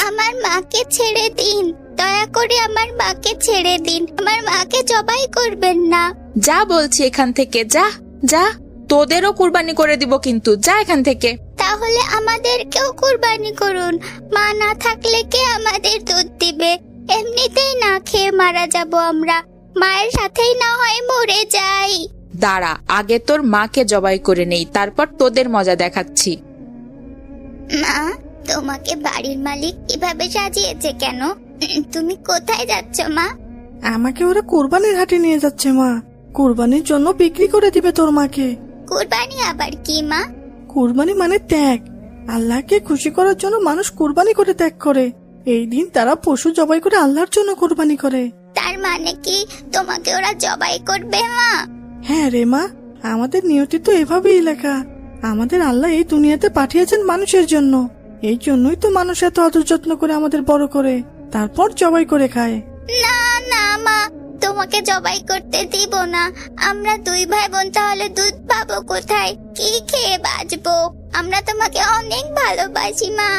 আমার মাকে ছেড়ে দিন, দয়া করে আমার মাকে ছেড়ে দিন, আমার মাকে জবাই করবেন না। যা বলছি এখান থেকে, যা যা, তোদেরও কুরবানি করে দিব কিন্তু, যা এখান থেকে। তাহলে আমাদেরকেও কুরবানি করুন, মা না থাকলে কে আমাদের দুধ দিবে? এমনিতেই না খেয়ে মারা যাব আমরা, মায়ের সাথেই না হয় মরে যাই। দাঁড়া, আগে তোর মাকে জবাই করে নেই, তারপর তোদের মজা দেখাচ্ছি। মা, তোমাকে বাড়ির মালিক কিভাবে সাজিয়েছে কেন? তুমি কোথায় যাচ্ছ মা? আমাকে ওরা কোরবানির হাটে নিয়ে যাচ্ছে মা, কোরবানির জন্য বিক্রি করে দিবে তোর মাকে। কুরবানি আবার কি মা? কোরবানি মানে ত্যাগ। আল্লাহকে খুশি করার জন্য মানুষ কোরবানি করে ত্যাগ করে। এই দিন তারা পশু জবাই করে আল্লাহর জন্য কোরবানি করে। তার মানে কি তোমাকে ওরা জবাই করবে মা? হ্যাঁ রে মা, আমাদের নিয়তি তো এভাবেই লেখা। আমাদের আল্লাহ এই দুনিয়াতে পাঠিয়েছেন মানুষের জন্য, এই জন্যই তো মানুষ এত আদর যত্ন করে আমাদের বড় করে, তারপর জবাই করে খায়। না না মা, তোমাকে জবাই করতে দিব না। আমরা দুই ভাই বোন তাহলে দুধ পাবো কোথায়? কি খেয়ে বাঁচবো? আমরা তোমাকে অনেক ভালোবাসি মা।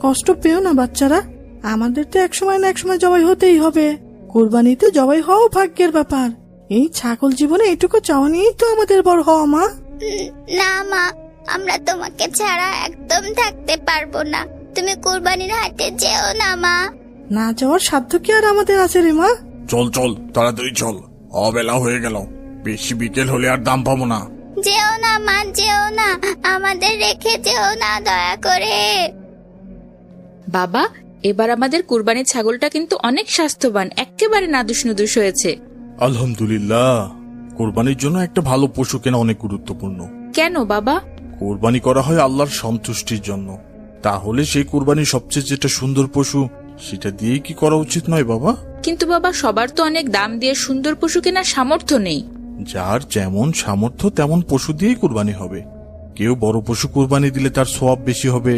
কষ্ট পেও না বাচ্চারা, আমাদের তো একসময় না একসময় জবাই হতেই হবে। কোরবানিতে জবাই হওয়া ভাগ্যের ব্যাপার। এই ছাগল জীবনে এইটুকু চাওয়া নিয়েই তো আমাদের বড় হওয়া মা। না মা, আমরা তোমাকে ছাড়া একদম থাকতে পারবো না। তুমি কুরবানির হাটে যেও না মা। না যাওয়ার সাধ্য কি আর আমাদের আছে রে মা? চল চল, তাড়াতাড়ি চল, অবেলা হয়ে গেল, বেশি বিকেল হলে আর দাম পাবো না। যেও না মা, যেও না, আমাদের রেখে যেও না দয়া করে। বাবা, এবার আমাদের কুরবানির ছাগলটা কিন্তু অনেক স্বাস্থ্যবান, একেবারে নাদুস নুদুস হয়েছে। আলহামদুলিল্লাহ। কোরবানির জন্য একটা ভালো পশু কেনা অনেক গুরুত্বপূর্ণ। কেন বাবা? কোরবানি করা হয় আল্লাহর সন্তুষ্টির জন্য, তাহলে সেই কোরবানির সবচেয়ে যেটা সুন্দর পশু সেটা দিয়েই কি করা উচিত নয় বাবা? কিন্তু বাবা, সবার তো অনেক দাম দিয়ে সুন্দর পশু কেনার সামর্থ্য নেই। যার যেমন সামর্থ্য তেমন পশু দিয়েই কুরবানি হবে। কেউ বড় পশু কুরবানি দিলে তার সওয়াব বেশি হবে,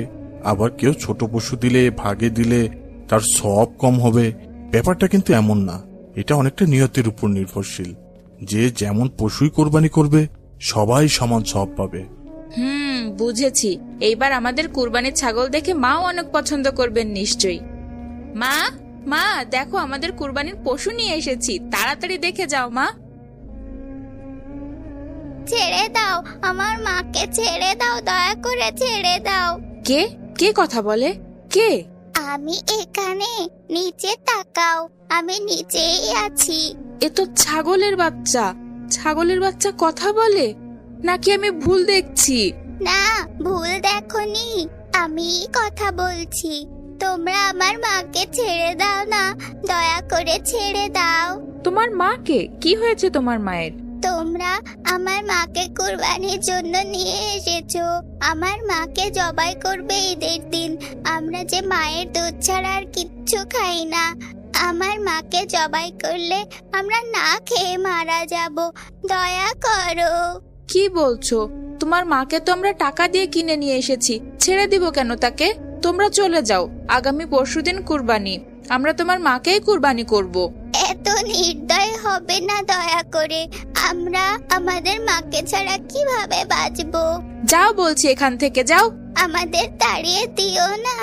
আবার কেউ ছোট পশু দিলে, ভাগে দিলে তার সওয়াব কম হবে। ব্যাপারটা কিন্তু এমন না, এটা অনেকটা নিয়তের উপর নির্ভরশীল। যে যেমন পশুই কোরবানি করবে সবাই সমান সওয়াব পাবে। বুঝেছি। এইবার আমাদের কুরবানির ছাগল দেখে মাও অনেক পছন্দ করবেন নিশ্চয়ই। মা, মা দেখো, আমাদের কুরবানির পশু নিয়ে এসেছি, তাড়াতাড়ি দেখে যাও মা। ছেড়ে দাও, আমার মাকে ছেড়ে দাও, দয়া করে ছেড়ে দাও। কে কে কথা বলে? কে? আমি এখানে, নিচে তাকাও, আমি নিচেই আছি। এ তো ছাগলের বাচ্চা। ছাগলের বাচ্চা কথা বলে নাকি আমি ভুল দেখছি? না, ভুল দেখোনি, আমি কথা বলছি। তোমরা আমার মাকে ছেড়ে দাও না, দয়া করে ছেড়ে দাও। তোমার মাকে? কি হয়েছে তোমার মায়ের? তোমরা আমার মাকে কুরবানির জন্য নিয়ে এসেছো। আমার মাকে জবাই করবে ঈদের দিন। আমরা যে মায়ের দুধ ছাড়া আর কিচ্ছু খাই না। আমার মাকে জবাই করলে আমরা না খেয়ে মারা যাব, দয়া করো। কি বলছো? তোমার মাকে তো আমরা টাকা দিয়ে কিনে নিয়ে এসেছি, ছেড়ে দিব কেন তাকে? তোমরা চলে যাও, আগামী পরশুদিন কুরবানি, আমরা তোমার মাকেই কুরবানি করব। এত নির্দয় হবে না দয়া করে। আমরা আমাদের মাকে ছাড়া কিভাবে বাঁচবো? যাও বলছি, এখান থেকে যাও। আমাদের তাড়িয়ে দিও না।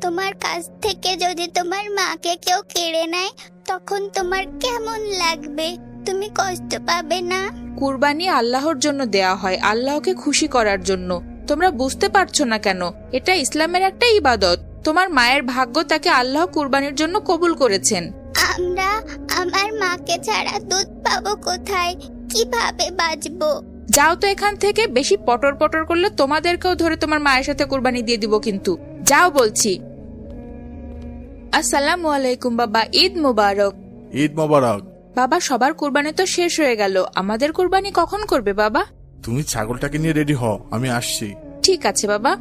তোমার কাছ থেকে যদি তোমার মাকে কেউ কেড়ে নেয় তখন তোমার কেমন লাগবে? তুমি কষ্ট পাবে না? কুরবানি আল্লাহর জন্য দেয়া হয়, আল্লাহকে খুশি করার জন্য। তোমরা বুঝতে পারছো না কেন? এটা ইসলামের একটা ইবাদত। তোমার মায়ের ভাগ্য, তাকে আল্লাহ কুরবানির জন্য কবুল করেছেন। আমরা আমার মাকে ছাড়া দুধ পাবো কোথায়? কিভাবে বাঁচবো? যাও তো এখান থেকে, বেশি পটর পটর করলে তোমাদেরকেও ধরে তোমার মায়ের সাথে কুরবানি দিয়ে দিব কিন্তু। যাও বলছি। আসসালামু আলাইকুম বাবা, ঈদ মুবারক। ঈদ মোবারক। বাবা, সবার কুরবানি তো শেষ হয়ে গেল, আমাদের কুরবানি কখন করবে বাবা? তুমি ছাগলটাকে নিয়ে রেডি হও, আমি আসছি। ঠিক আছে বাবা।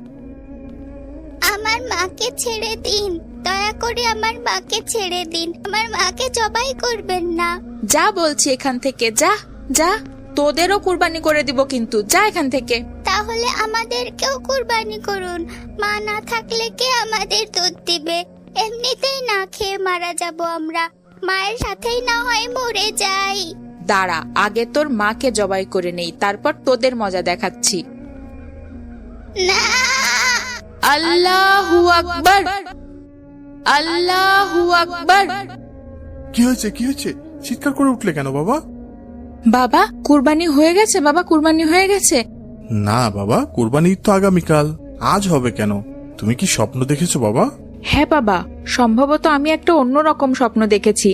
আমার মাকে ছেড়ে দিন, দয়া করে আমার মাকে ছেড়ে দিন, আমার মাকে জবাই করবেন না। যা বলছি এখান থেকে, যা যা, তোদেরও কুরবানি করে দিব কিন্তু, যা এখান থেকে। তাহলে আমাদেরকেও কুরবানি করুন, মা না থাকলে কে আমাদের দুধ দিবে? এমনিতেই না খেয়ে মারা যাব আমরা, মায়ের সাথেই না হয় মরে যাই। দাঁড়া, আগে তোর মাকে জবাই করে নেই, তারপর তোদের মজা দেখাচ্ছি। না, আল্লাহু আকবার। আল্লাহু আকবার। কি হয়েছে কি হয়েছে, চিৎকার করে উঠলে কেন বাবা? বাবা কুরবানি হয়ে গেছে, বাবা কুরবানি হয়ে গেছে। না বাবা, কুরবানি ঈদ তো আগামীকাল, আজ হবে কেন? তুমি কি স্বপ্ন দেখেছো বাবা? হ্যাঁ বাবা, সম্ভবত আমি একটা অন্যরকম স্বপ্ন দেখেছি।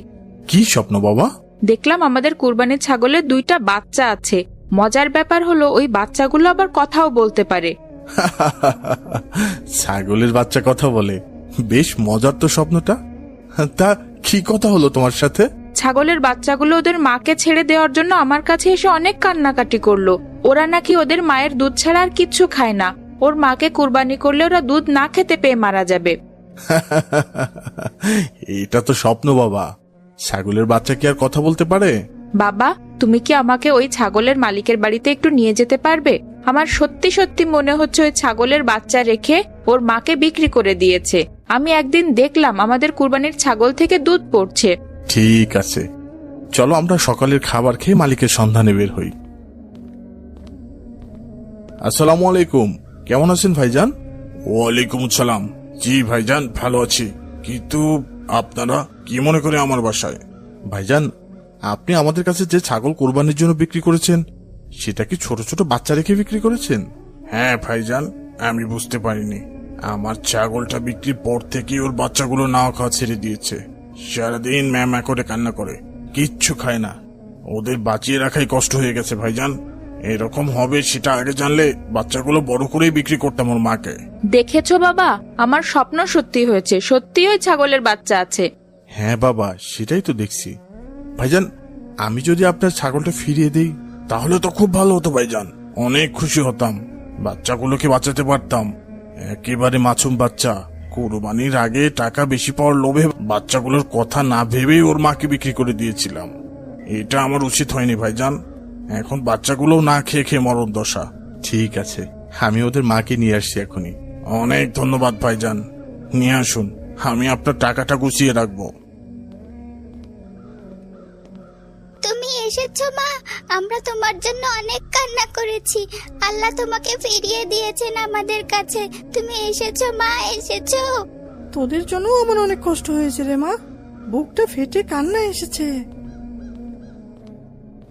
কি স্বপ্ন বাবা? দেখলাম আমাদের কুরবানির ছাগলের 2টা বাচ্চা আছে। মজার ব্যাপার হলো ওই বাচ্চাগুলো আবার কথাও বলতে পারে। ছাগলের বাচ্চা কথা বলে? বেশ মজার তো স্বপ্নটা। তা কি কথা হলো তোমার সাথে? ছাগলের বাচ্চাগুলো ওদের মাকে ছেড়ে দেওয়ার জন্য আমার কাছে এসে অনেক কান্নাকাটি করলো। ওরা নাকি ওদের মায়ের দুধ ছাড়া আর কিচ্ছু খায় না। ওর মাকে কুরবানি করলে ওরা দুধ না খেতে পেয়ে মারা যাবে। এটা তো স্বপ্ন বাবা, ছাগলের বাচ্চা কি আর কথা বলতে পারে? বাবা তুমি কি আমাকে ওই ছাগলের মালিকের বাড়িতে একটু নিয়ে যেতে পারবে? আমার সত্যি সত্যি মনে হচ্ছে ওই ছাগলের বাচ্চা রেখে ওর মাকে বিক্রি করে দিয়েছে। আমি একদিন দেখলাম আমাদের কুরবানির ছাগল থেকে দুধ পড়ছে। ঠিক আছে, চলো আমরা সকালের খাবার খেয়ে মালিকের সন্ধানে বের হই। আসসালামু আলাইকুম, কেমন আছেন ভাইজান? ওয়ালাইকুম আসসালাম। জি ভাইজান, ভালো আছি। কিন্তু আপনারা কি মনে করে আমার বাসায়? ভাইজান, আপনি আমাদের কাছে যে ছাগল কোরবানির জন্য বিক্রি করেছেন, সেটা কি ছোট ছোট বাচ্চা রেখে বিক্রি করেছেন? হ্যাঁ ভাইজান, আমি বুঝতে পারিনি। আমার ছাগলটা বিক্রির পর থেকে ওর বাচ্চাগুলো না খাওয়া ছেড়ে দিয়েছে। সারাদিন ম্যামা করে কান্না করে, কিচ্ছু খায় না। ওদের বাঁচিয়ে রাখাই কষ্ট হয়ে গেছে ভাইজান। এরকম হবে সেটা আগে জানলে বাচ্চাগুলো বড় করেই বিক্রি করতাম ওর মাকে। দেখেছো বাবা, আমার স্বপ্ন সত্যি হয়েছে, সত্যি ওই ছাগলের বাচ্চা আছে। হ্যাঁ বাবা, সেটাই তো দেখছি। ভাইজান, আমি যদি আপনার ছাগলটা ফিরিয়ে দিই তাহলে তো খুব ভালো হতো ভাইজান, অনেক খুশি হতাম। বাচ্চাগুলোকে বাঁচাতে পারতাম। একেবারে মাসুম বাচ্চা, কোরবানির আগে টাকা বেশি পাওয়ার লোভে বাচ্চাগুলোর কথা না ভেবেই ওর মাকে বিক্রি করে দিয়েছিলাম। এটা আমার উচিত হয়নি ভাইজান। এখন বাচ্চাগুলো না খেয়ে খেয়ে মরণ দশা। ঠিক আছে, আমি ওদের মাকে নিয়ে আসছি এখনই। অনেক ধন্যবাদ ভাইজান, নিয়ে আসুন, আমি আপনার টাকাটা গুছিয়ে রাখবো। তুমি এসেছো মা, আমরা তোমার জন্য অনেক কান্না করেছি। আল্লাহ তোমাকে ফিরিয়ে দিয়েছেন আমাদের কাছে। তুমি এসেছো মা, এসেছো। তোদের জন্য আমার অনেক কষ্ট হয়েছে রে মা, বুকটা ফেটে কান্না এসেছে।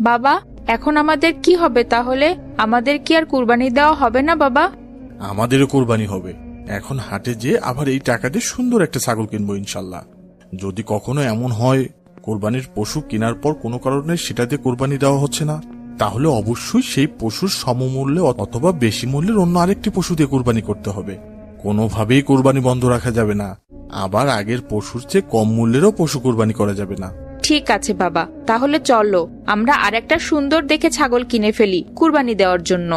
বাবা এখন আমাদের কি হবে তাহলে? আমাদের কি আর কুরবানি দেওয়া হবে না বাবা? আমাদেরও কোরবানি হবে। এখন হাটে যে আবার এই টাকা দিয়ে সুন্দর একটা ছাগল কিনবো ইনশাল্লাহ। যদি কখনো এমন হয় কোরবানির পশু কেনার পর কোনো কারণে সেটা দিয়ে কোরবানি দেওয়া হচ্ছে না, তাহলে অবশ্যই সেই পশুর সমমূল্যে অথবা বেশি মূল্যের অন্য আরেকটি পশু দিয়ে কোরবানি করতে হবে। কোনোভাবেই কোরবানি বন্ধ রাখা যাবে না। আবার আগের পশুর চেয়ে কম মূল্যেরও পশু কোরবানি করা যাবে না। ঠিক আছে বাবা, তাহলে চলো আমরা আরেকটা সুন্দর দেখে ছাগল কিনে ফেলি কুরবানি দেওয়ার জন্য।